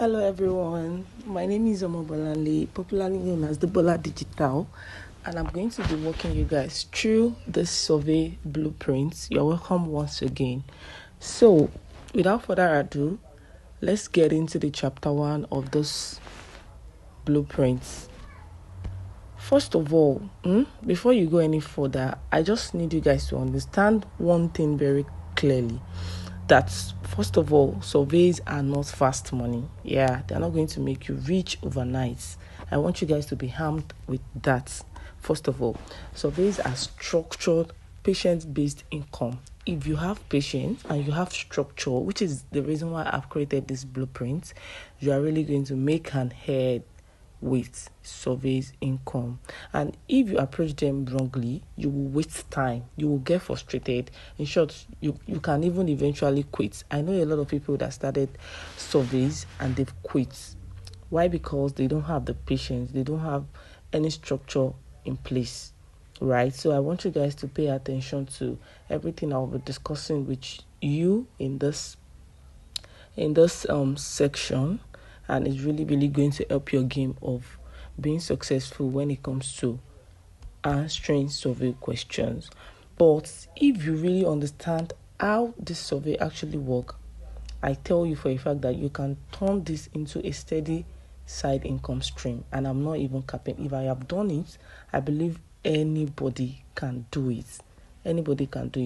Hello everyone, my name is Omobolanle, popularly known as the Bola Digital, and I'm going to be walking you guys through the survey blueprints. You're welcome once again. So, without further ado, let's get into the chapter 1 of this blueprints. First of all, before you go any further, I just need you guys to understand one thing very clearly. That first of all, surveys are not fast money. Yeah, they're not going to make you rich overnight. I want you guys to be armed with that. First of all, surveys are structured, patient-based income. If you have patience and you have structure, which is the reason why I've created this blueprint, you are really going to make an head with surveys income. And if you approach them wrongly, you will waste time, you will get frustrated. In short, you can even eventually quit. I know a lot of people that started surveys and they've quit. Why? Because they don't have the patience, they don't have any structure in place, right? So I want you guys to pay attention to everything I'll be discussing with you in this section, and it's really going to help your game of being successful when it comes to answering survey questions. But if you really understand how this survey actually work, I tell you for a fact that you can turn this into a steady side income stream, and I'm not even capping. If I have done it, I believe anybody can do it.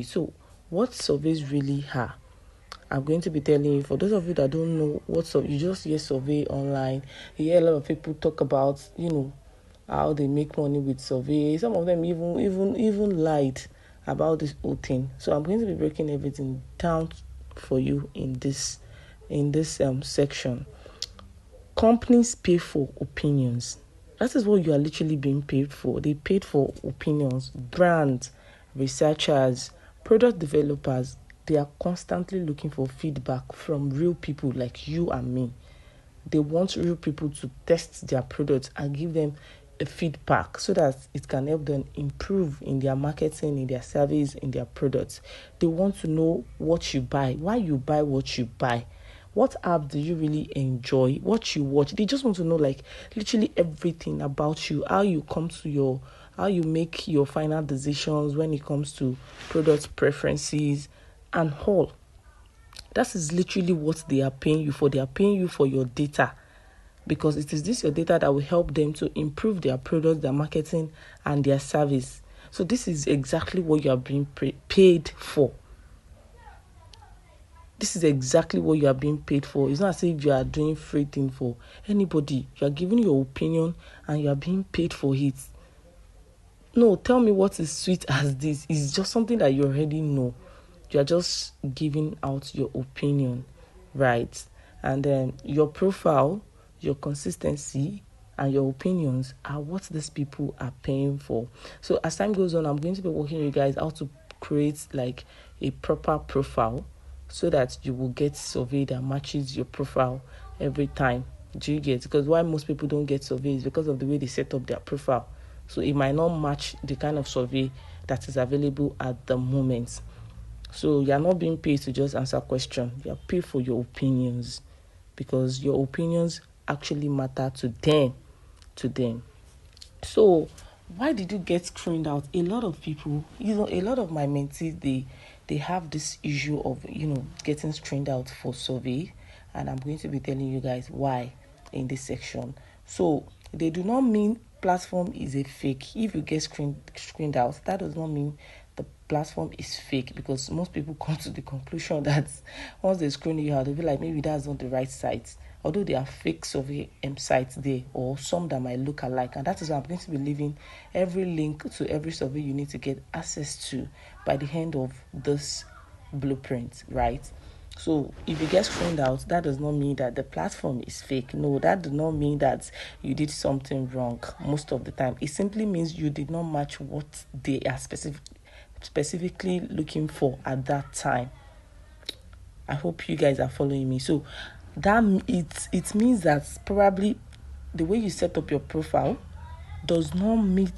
So what surveys really are, I'm going to be telling you. For those of you that don't know what's up, you just hear survey online. You hear a lot of people talk about, how they make money with survey. Some of them even lied about this whole thing. So I'm going to be breaking everything down for you in this section. Companies pay for opinions. That is what you are literally being paid for. They paid for opinions. Brands, researchers, product developers, they are constantly looking for feedback from real people like you and me. They want real people to test their products and give them a feedback so that it can help them improve in their marketing, in their service, in their products. They want to know what you buy, why you buy what you buy. What app do you really enjoy? What you watch? They just want to know literally everything about you, how you make your final decisions when it comes to product preferences and all. That is literally what they are paying you for. They are paying you for your data, because it is this your data that will help them to improve their product, their marketing, and their service. So this is exactly what you are being paid for. This is exactly what you are being paid for. It's not as if you are doing free thing for anybody. You are giving your opinion and you are being paid for it. No, tell me what is sweet as this. It's just something that you already know. You are just giving out your opinion, right? And then your profile, your consistency, and your opinions are what these people are paying for. So as time goes on, I'm going to be walking you guys how to create a proper profile, so that you will get survey that matches your profile every time. Do you get? Because why most people don't get surveys, because of the way they set up their profile. So it might not match the kind of survey that is available at the moment. So you're not being paid to just answer questions. You're paid for your opinions, because your opinions actually matter to them. So why did you get screened out? A lot of people, a lot of my mentees, they have this issue of, getting screened out for survey. And I'm going to be telling you guys why in this section. So they do not mean platform is a fake. If you get screened out, that does not mean the platform is fake, because most people come to the conclusion that once they screen you out, they'll be like, maybe that's not the right site. Although there are fake survey sites there, or some that might look alike. And that is why I'm going to be leaving every link to every survey you need to get access to by the end of this blueprint, right? So if you get screened out, that does not mean that the platform is fake. No, that does not mean that you did something wrong most of the time. It simply means you did not match what they are specifically looking for at that time. I hope you guys are following me. So that it means that probably the way you set up your profile does not meet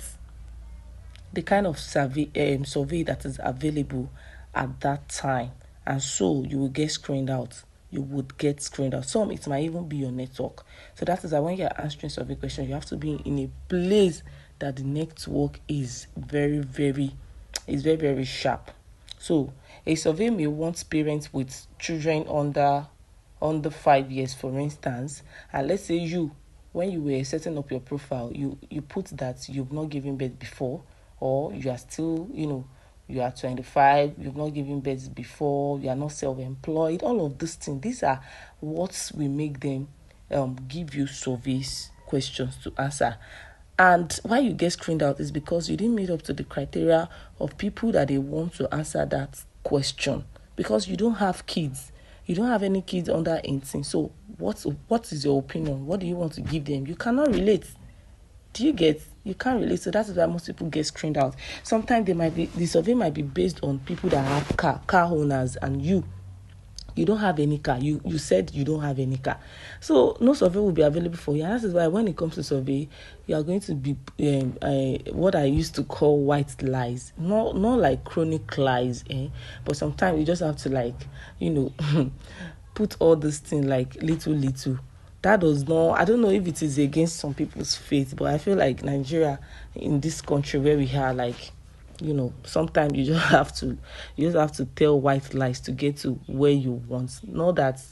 the kind of survey that is available at that time, and so you will get screened out you would get screened out. Some, it might even be your network. So that is why when you're answering survey questions, you have to be in a place that the network is very, very sharp. So a survey may want parents with children under 5 years, for instance. And let's say when you were setting up your profile, you put that you've not given birth before, or you are still, you are 25, you've not given birth before, you are not self-employed. All of these things, these are what we make them give you surveys questions to answer. And why you get screened out is because you didn't meet up to the criteria of people that they want to answer that question. Because you don't have kids. You don't have any kids under 18. So what is your opinion? What do you want to give them? You cannot relate. You can't relate. So that's why most people get screened out. Sometimes the survey might be based on people that have car owners, and you don't have any car. You said you don't have any car. So no survey will be available for you. And that is why when it comes to survey, you are going to be what I used to call white lies. Not like chronic lies, but sometimes you just have to put all this thing like little. That does not, I don't know if it is against some people's faith, but I feel like Nigeria, in this country where we are, sometimes you just have to tell white lies to get to where you want. Not that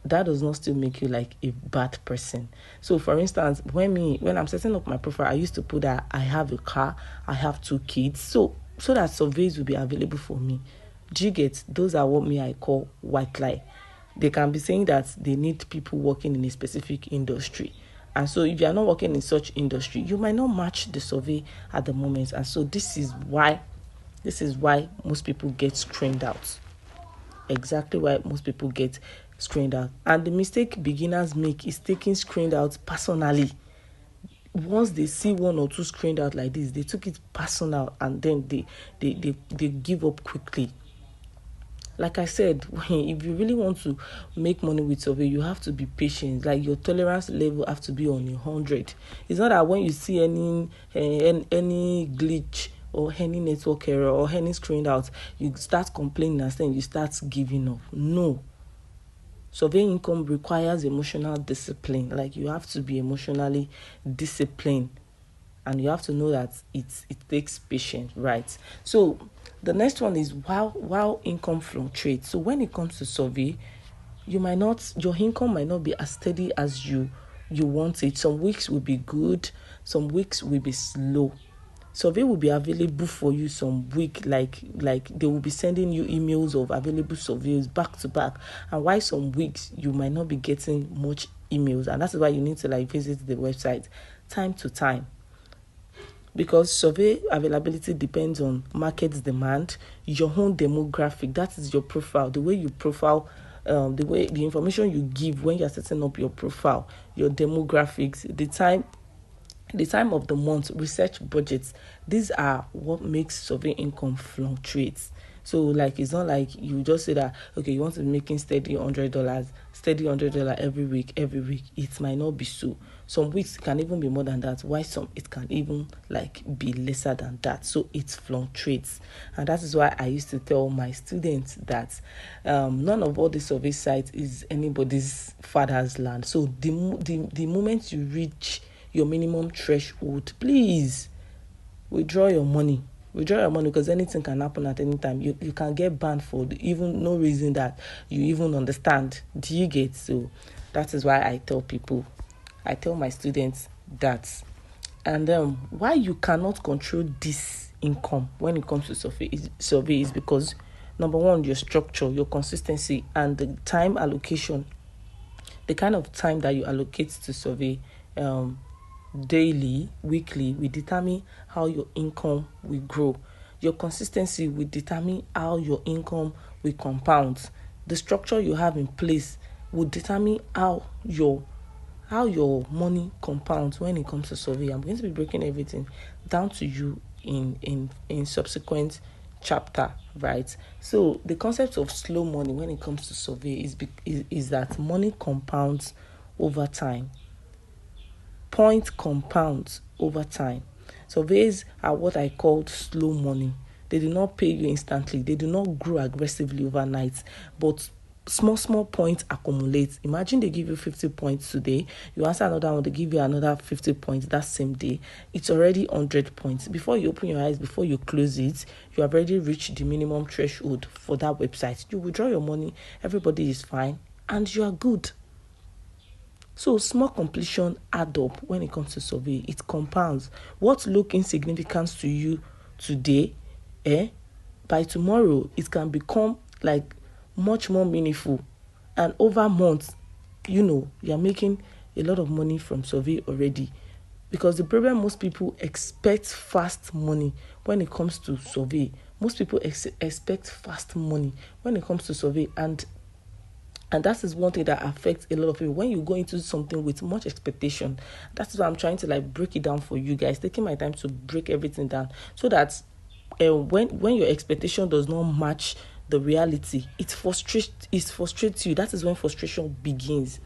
does not still make you like a bad person. So for instance, when I'm setting up my profile, I used to put that I have a car, I have 2 kids, so that surveys will be available for me. Do you get? Those are what I call white lie. They can be saying that they need people working in a specific industry. And so if you are not working in such industry, you might not match the survey at the moment. And so this is why most people get screened out. Exactly why most people get screened out. And the mistake beginners make is taking screened out personally. Once they see 1 or 2 screened out like this, they took it personal, and then they give up quickly. Like I said, if you really want to make money with survey, you have to be patient. Like your tolerance level have to be on 100. It's not that when you see any glitch or any network error or any screened out, you start complaining and then you start giving up. No. Survey income requires emotional discipline. Like you have to be emotionally disciplined. And you have to know that it takes patience, right? So the next one is while income fluctuates. So when it comes to survey, your income might not be as steady as you want it. Some weeks will be good, some weeks will be slow. Survey will be available for you some week, like they will be sending you emails of available surveys back to back. And why some weeks you might not be getting much emails, and that's why you need to visit the website time to time. Because survey availability depends on market demand, your own demographic, that is your profile, the way you profile, the information you give when you're setting up your profile, your demographics, the time of the month, research budgets. These are what makes survey income fluctuates. So it's not like you just say that, okay, you want to be making steady $100 every week. It might not be so. Some weeks it can even be more than that. Why some it can even be lesser than that. So it fluctuates. And that is why I used to tell my students that none of all the survey sites is anybody's father's land. So the moment you reach your minimum threshold, please withdraw your money, because anything can happen at any time. You can get banned for even no reason that you even understand. Do you get? So that is why I tell my students that. And why you cannot control this income when it comes to survey is because, number one, your structure, your consistency, and the time allocation, the kind of time that you allocate to survey, daily, weekly, will determine how your income will grow. Your consistency will determine how your income will compound. The structure you have in place will determine how your money compounds when it comes to survey. I'm going to be breaking everything down to you in subsequent chapter, right? So the concept of slow money when it comes to survey is that money compounds over time. Point compounds over time. Surveys are what I call slow money. They do not pay you instantly. They do not grow aggressively overnight. But small points accumulate. Imagine they give you 50 points today, you answer another one, they give you another 50 points that same day. It's already 100 points. Before you open your eyes, before you close it, you have already reached the minimum threshold for that website. You withdraw your money, everybody is fine, and you are good. So small completion add up when it comes to survey. It compounds. What look insignificant to you today, by tomorrow it can become like much more meaningful. And over months, you are making a lot of money from survey already. Because the problem, most people expect fast money when it comes to survey. Most people expect fast money when it comes to survey, and that is one thing that affects a lot of people. When you go into something with much expectation, that's why I'm trying to break it down for you guys, taking my time to break everything down, so that when your expectation does not match the reality, it frustrates you. That is when frustration begins.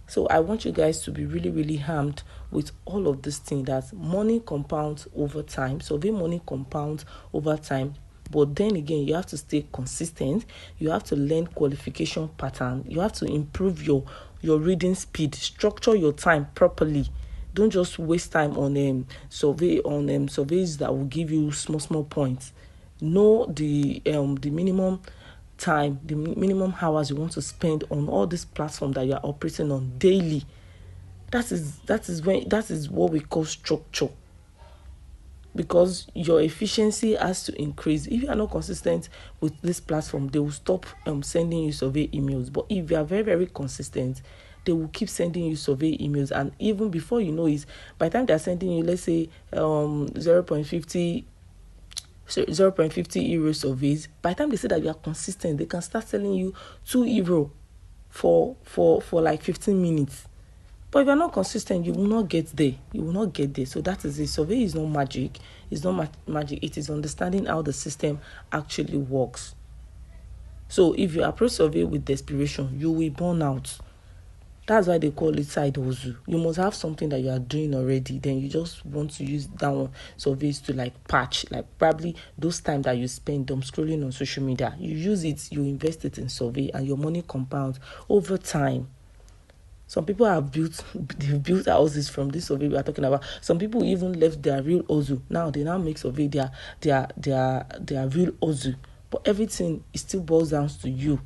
So I want you guys to be really, really harmed with all of this thing, that money compounds over time. Survey money compounds over time. But then again, you have to stay consistent. You have to learn qualification pattern. You have to improve your reading speed. Structure your time properly. Don't just waste time on surveys that will give you small points. Know the minimum time, the minimum hours you want to spend on all this platform that you are operating on daily. That is what we call structure. Because your efficiency has to increase. If you are not consistent with this platform, they will stop sending you survey emails. But if you are very, very consistent, they will keep sending you survey emails. And even before you know it, by the time they are sending you, let's say 0.50 euro surveys, by the time they say that you are consistent, they can start selling you €2 for like 15 minutes. But if you're not consistent, you will not get there. So that is it. Survey is not magic. It's not magic. It is understanding how the system actually works. So if you approach survey with desperation, you will burn out. That's why they call it side hustle. You must have something that you are doing already. Then you just want to use that one surveys to patch. Probably those time that you spend scrolling on social media. You use it, you invest it in survey, and your money compounds over time. Some people they've built houses from this survey we are talking about. Some people even left their real hustle. Now they make survey their real hustle. But everything still boils down to you.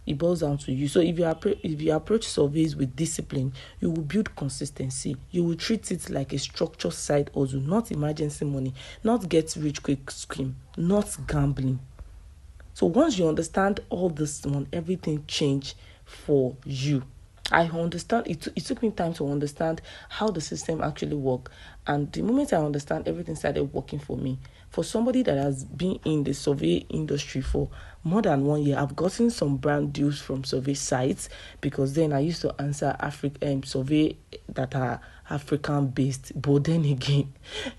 It boils down to you. So if you approach surveys with discipline, you will build consistency. You will treat it like a structured side hustle, not emergency money, not get rich quick scheme, not gambling. So once you understand all this one, everything change for you. I understand. It took me time to understand how the system actually works. And the moment I understand, everything started working for me. For somebody that has been in the survey industry for more than 1 year, I've gotten some brand deals from survey sites, because then I used to answer survey that are African based. But then again,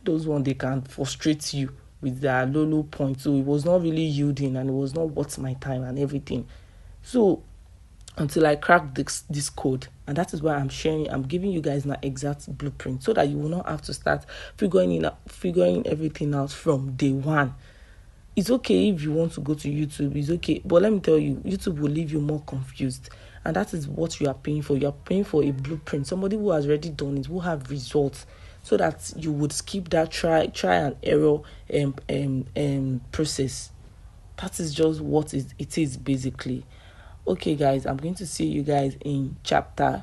those ones, they can frustrate you with their low points. So it was not really yielding, and it was not worth my time and everything. So until I cracked this code, and that is why I'm giving you guys an exact blueprint, so that you will not have to start figuring everything out from day one. It's okay if you want to go to YouTube, it's okay, but let me tell you, YouTube will leave you more confused, and that is what you are paying for. You are paying for a blueprint, somebody who has already done it, who have results, so that you would skip that try and error process. That is just what it is basically. Okay, guys, I'm going to see you guys in chapter